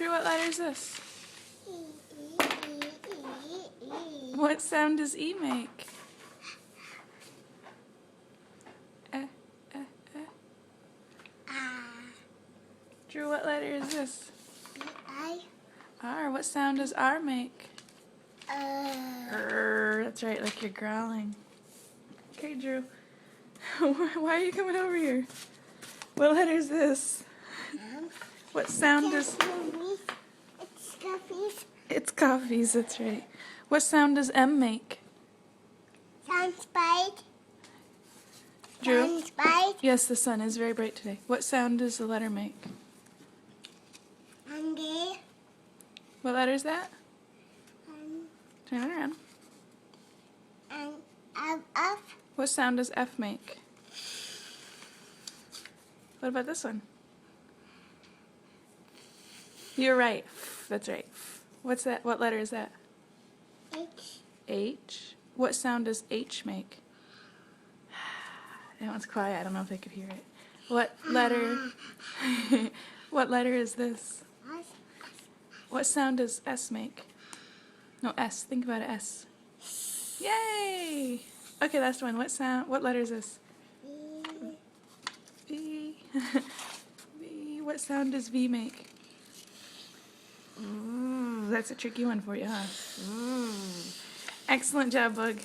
Drew, what letter is this? What sound does E make? Drew, what letter is this? R. What sound does R make? That's right, like you're growling. Okay, Drew. Why are you coming over here? What letter is this? What sound does... It's coffees. It's coffees, that's right. What sound does M make? Sounds bright. Drew? Sounds bright. Yes, the sun is very bright today. What sound does the letter make? Hungry. What letter is that? Turn it around. And up. What sound does F make? What about this one? You're right. That's right. What's that? What letter is that? H. H. What sound does H make? That one's quiet. I don't know if they could hear it. What letter? What letter is this? S. What sound does S make? No, S. Think about it. S. Yay! Okay, last one. What sound? What letter is this? V. V. What sound does V make? Ooh, that's a tricky one for you, huh? Excellent job, Bug.